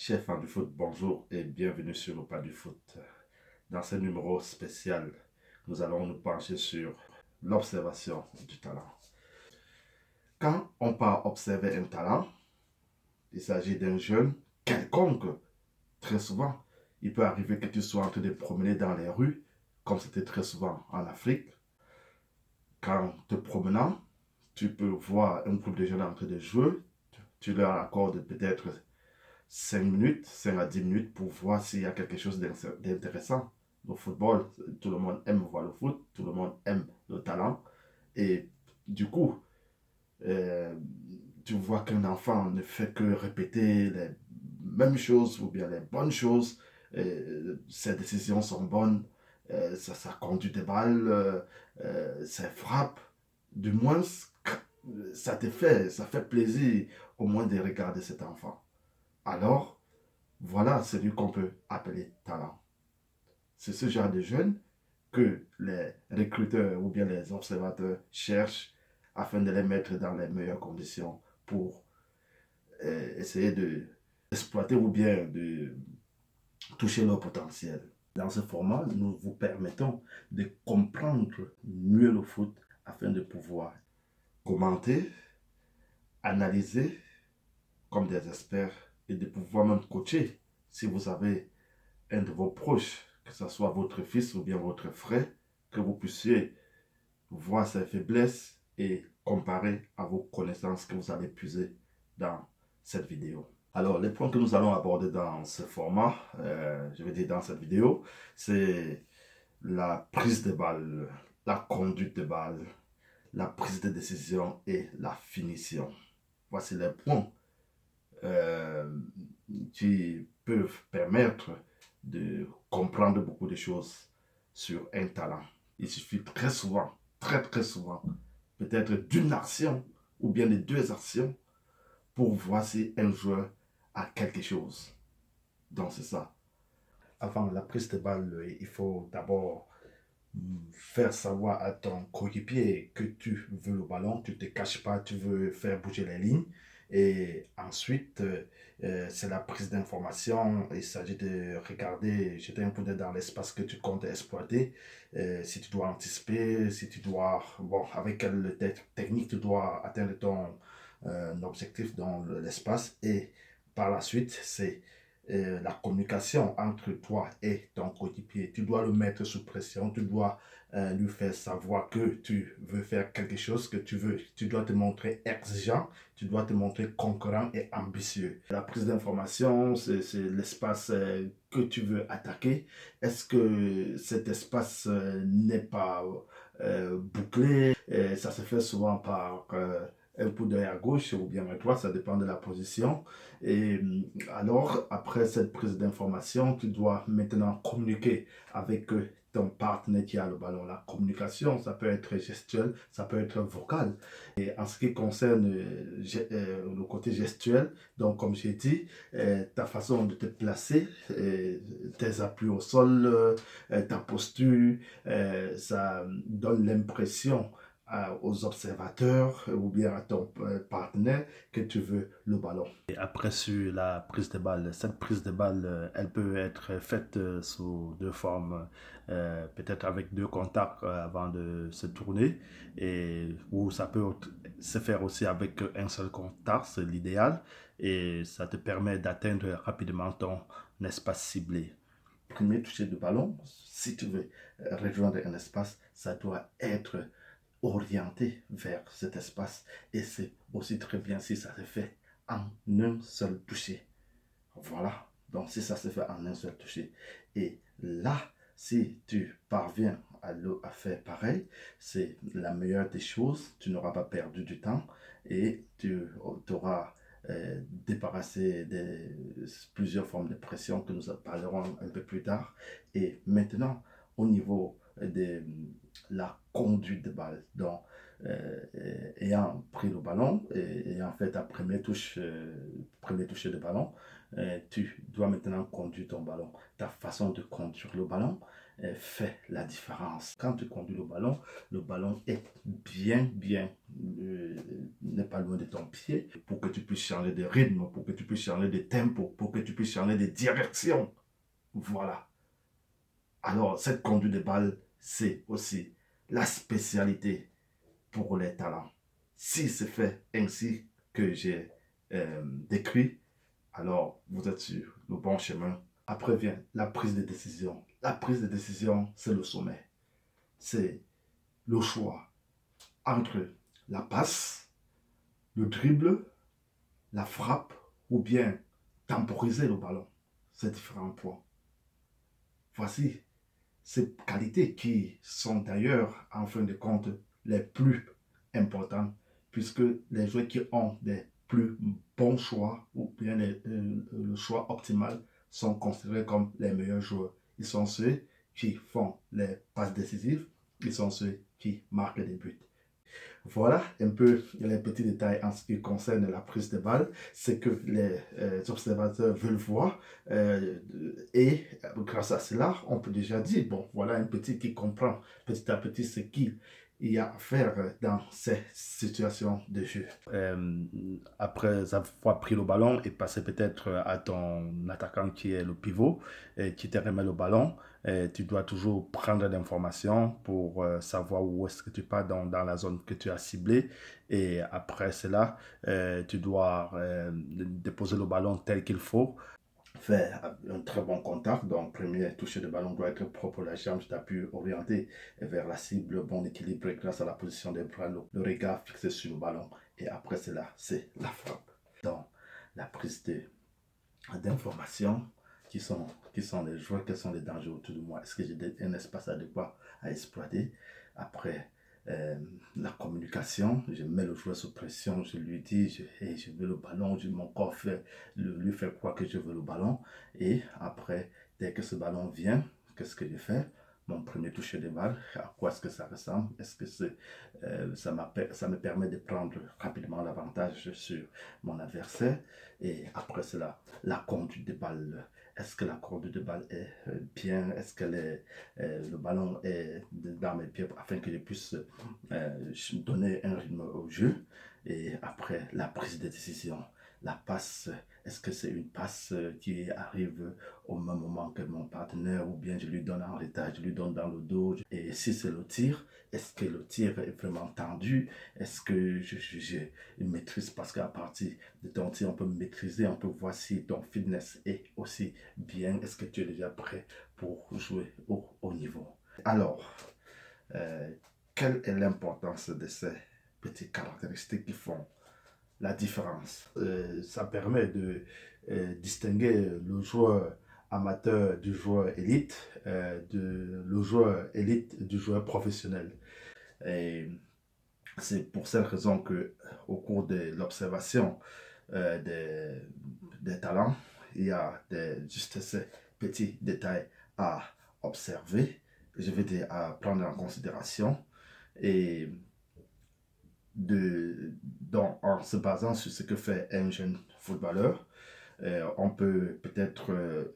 Chers fans du foot, bonjour et bienvenue sur le pas du foot. Dans ce numéro spécial, nous allons nous pencher sur l'observation du talent. Quand on part observer un talent, il s'agit d'un jeune quelconque. Très souvent, il peut arriver que tu sois en train de promener dans les rues, comme c'était très souvent en Afrique. Quand te promenant, tu peux voir un groupe de jeunes en train de jouer. Tu leur accordes peut-être 5 minutes, 5 à 10 minutes pour voir s'il y a quelque chose d'intéressant. Le football, tout le monde aime voir le foot, tout le monde aime le talent. Et du coup, euh, tu vois qu'un enfant ne fait que répéter les mêmes choses ou bien les bonnes choses. Ses décisions sont bonnes, ça conduit des balles, ça frappe. Du moins, ça fait plaisir au moins de regarder cet enfant. Alors, voilà celui qu'on peut appeler talent. C'est ce genre de jeune que les recruteurs ou bien les observateurs cherchent afin de les mettre dans les meilleures conditions pour essayer de exploiter ou bien de toucher leur potentiel. Dans ce format, nous vous permettons de comprendre mieux le foot afin de pouvoir commenter, analyser comme des experts et de pouvoir même coacher si vous avez un de vos proches, que ce soit votre fils ou bien votre frère, que vous puissiez voir ses faiblesses et comparer à vos connaissances que vous allez puiser dans cette vidéo. Alors, les points que nous allons aborder dans ce format, je vais dire dans cette vidéo, c'est la prise de balle, la conduite de balle, la prise de décision et la finition. Voici les points euh, qui peuvent permettre de comprendre beaucoup de choses sur un talent. Il suffit très souvent, très souvent, peut-être d'une action ou bien de deux actions pour voir si un joueur a quelque chose. Donc c'est ça. Avant la prise de balle, il faut d'abord faire savoir à ton coéquipier que tu veux le ballon, tu ne te caches pas, tu veux faire bouger les lignes. Et ensuite, c'est la prise d'information. Il s'agit de regarder, jeter un coup d'œil dans l'espace que tu comptes exploiter. Si tu dois anticiper, si tu dois, bon, avec quelle technique tu dois atteindre ton objectif dans l'espace. Et par la suite, c'est la communication entre toi et ton coéquipier. Tu dois le mettre sous pression, tu dois lui faire savoir que tu veux faire quelque chose que tu veux. Tu dois te montrer exigeant, tu dois te montrer concurrent et ambitieux. La prise d'information, c'est l'espace que tu veux attaquer. Est-ce que cet espace n'est pas bouclé? Ça se fait souvent par un coup d'œil à gauche ou bien à droite, ça dépend de la position. Et alors, après cette prise d'information, tu dois maintenant communiquer avec ton partenaire qui a le ballon. La communication, ça peut être gestuelle, ça peut être vocal. Et en ce qui concerne le côté gestuel, donc comme j'ai dit, ta façon de te placer, tes appuis au sol, ta posture, ça donne l'impression aux observateurs ou bien à ton partenaire que tu veux le ballon. Et après sur la prise de balle, cette prise de balle, elle peut être faite sous deux formes, peut-être avec deux contacts avant de se tourner, et ou ça peut se faire aussi avec un seul contact, c'est l'idéal, et ça te permet d'atteindre rapidement ton espace ciblé. Premier toucher de ballon, si tu veux rejoindre un espace, ça doit être orienté vers cet espace. Et c'est aussi très bien si ça se fait en un seul toucher. Voilà. Donc si ça se fait en un seul toucher. Et là, si tu parviens à faire pareil, c'est la meilleure des choses. Tu n'auras pas perdu du temps et tu auras débarrassé de plusieurs formes de pression que nous en parlerons un peu plus tard. Et maintenant, au niveau de la conduite de balle. Donc, ayant pris le ballon et ayant fait ta première touche, premier toucher de ballon, tu dois maintenant conduire ton ballon. Ta façon de conduire le ballon fait la différence. Quand tu conduis le ballon est n'est pas loin de ton pied pour que tu puisses changer de rythme, pour que tu puisses changer de tempo, pour que tu puisses changer de direction. Voilà. Alors, cette conduite de balle, c'est aussi la spécialité pour les talents. Si c'est fait ainsi que j'ai décrit, alors vous êtes sur le bon chemin. Après vient la prise de décision. La prise de décision, c'est le sommet. C'est le choix entre la passe, le dribble, la frappe ou bien temporiser le ballon. C'est différents points. Voici ces qualités qui sont d'ailleurs, en fin de compte, les plus importantes, puisque les joueurs qui ont des plus bons choix ou bien le choix optimal sont considérés comme les meilleurs joueurs. Ils sont ceux qui font les passes décisives, ils sont ceux qui marquent des buts. Voilà un peu les petits détails en ce qui concerne la prise de balle, c'est que les observateurs veulent voir et grâce à cela, on peut déjà dire, bon, voilà un petit qui comprend petit à petit ce qu'il y a à faire dans ces situations de jeu. Après avoir pris le ballon et passé peut-être à ton attaquant qui est le pivot, qui te remet le ballon, tu dois toujours prendre l'information pour savoir où est-ce que tu pars dans la zone que tu as ciblée. Et après cela, tu dois déposer le ballon tel qu'il faut. Faire un très bon contact. Donc, premier toucher de ballon doit être propre. La jambe d'appui orientée vers la cible, bon équilibre grâce à la position des bras, le regard fixé sur le ballon. Et après cela, c'est la frappe. Donc, la prise d'informations qui sont les joueurs, quels sont les dangers autour de moi. Est-ce que j'ai un espace adéquat à exploiter? Après, la communication, je mets le joueur sous pression, je lui dis, je veux le ballon, mon corps lui fait croire que je veux le ballon. Et après, dès que ce ballon vient, qu'est-ce que je fais? Mon premier toucher de balle, à quoi est-ce que ça ressemble? Est-ce que ça me permet de prendre rapidement l'avantage sur mon adversaire? Et après cela, la conduite de balle. Est-ce que la conduite de balle est bien? Est-ce que le ballon est dans mes pieds afin que je puisse donner un rythme au jeu? Et après, la prise de décision. La passe, est-ce que c'est une passe qui arrive au même moment que mon partenaire ou bien je lui donne en retard, je lui donne dans le dos? Et si c'est le tir, est-ce que le tir est vraiment tendu? Est-ce que j'ai une maîtrise? Parce qu'à partir de ton tir, on peut maîtriser, on peut voir si ton fitness est aussi bien. Est-ce que tu es déjà prêt pour jouer au haut niveau? Alors, euh, quelle est l'importance de ces petites caractéristiques qui font la différence? Ça permet de distinguer le joueur amateur du joueur élite, le joueur élite du joueur professionnel. Et c'est pour cette raison que, au cours de l'observation des talents, il y a juste ces petits détails à observer, je vais dire à prendre en considération et donc, en se basant sur ce que fait un jeune footballeur, on peut peut-être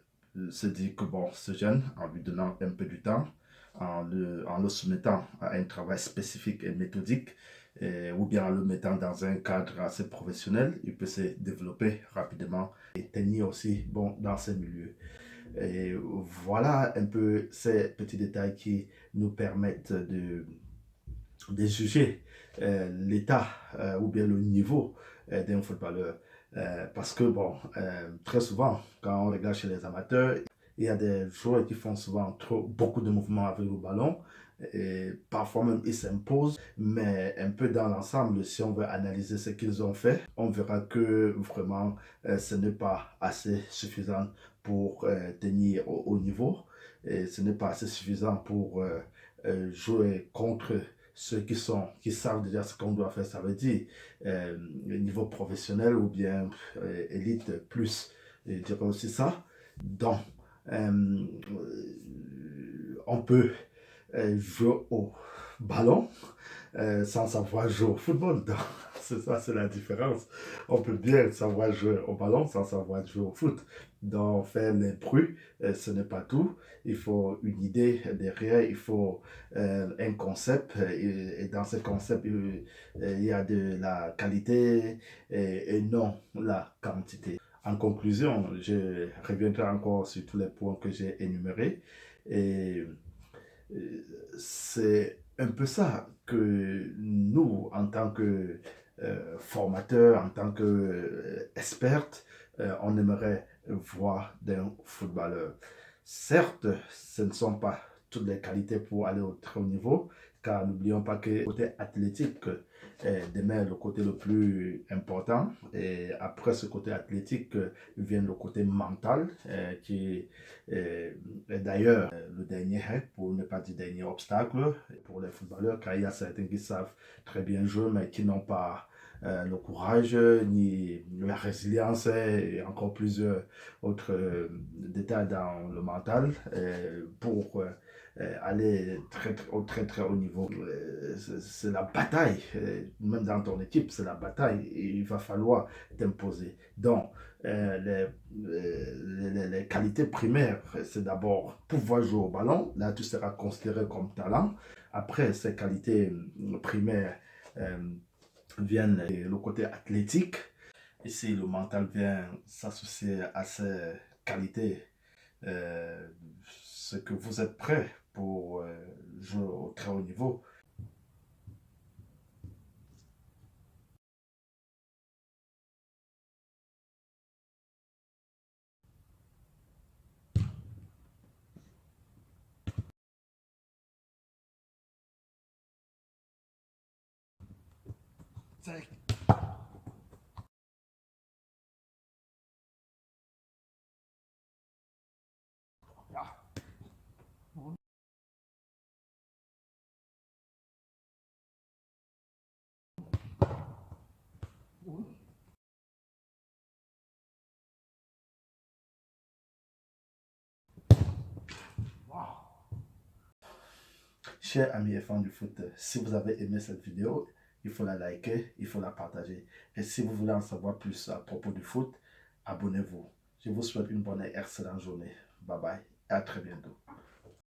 se dire que bon, ce jeune, en lui donnant un peu du temps, en le soumettant à un travail spécifique et méthodique, ou bien en le mettant dans un cadre assez professionnel, il peut se développer rapidement et tenir aussi bon dans ces milieux. Et voilà un peu ces petits détails qui nous permettent de juger l'état ou bien le niveau d'un footballeur. Parce que, bon, très souvent, quand on regarde chez les amateurs, il y a des joueurs qui font souvent beaucoup de mouvements avec le ballon. Et parfois même ils s'imposent, mais un peu dans l'ensemble, si on veut analyser ce qu'ils ont fait, on verra que vraiment ce n'est pas assez suffisant pour tenir au haut niveau, et ce n'est pas assez suffisant pour jouer contre ceux qui savent déjà ce qu'on doit faire, ça veut dire niveau professionnel ou bien élite plus, je dirais aussi ça. Donc, on peut jouer au ballon sans savoir jouer au football. Donc, c'est ça, c'est la différence. On peut bien savoir jouer au ballon sans savoir jouer au foot. Donc, faire les bruits, ce n'est pas tout. Il faut une idée derrière, il faut un concept. Et dans ce concept, il y a de la qualité et non la quantité. En conclusion, je reviendrai encore sur tous les points que j'ai énumérés. Et c'est un peu ça que nous, en tant que formateurs, en tant qu'experts, on aimerait voir d'un footballeur. Certes, ce ne sont pas toutes les qualités pour aller au très haut niveau, car n'oublions pas que le côté athlétique demeure le côté le plus important. Et après ce côté athlétique vient le côté mental, qui est d'ailleurs le dernier hack, pour ne pas dire dernier obstacle pour les footballeurs, car il y a certains qui savent très bien jouer, mais qui n'ont pas le courage, ni la résilience et encore plusieurs autres détails dans le mental pour aller au très haut niveau. C'est la bataille, même dans ton équipe, c'est la bataille et il va falloir t'imposer. Donc, les qualités primaires, c'est d'abord pouvoir jouer au ballon. Là, tu seras considéré comme talent. Après, ces qualités primaires viennent le côté athlétique. Ici, le mental vient s'associer à ces qualités. Ce que vous êtes prêt pour jouer au très haut niveau. Chers amis et fans du foot, si vous avez aimé cette vidéo, il faut la liker, il faut la partager. Et si vous voulez en savoir plus à propos du foot, abonnez-vous. Je vous souhaite une bonne et excellente journée. Bye bye et à très bientôt.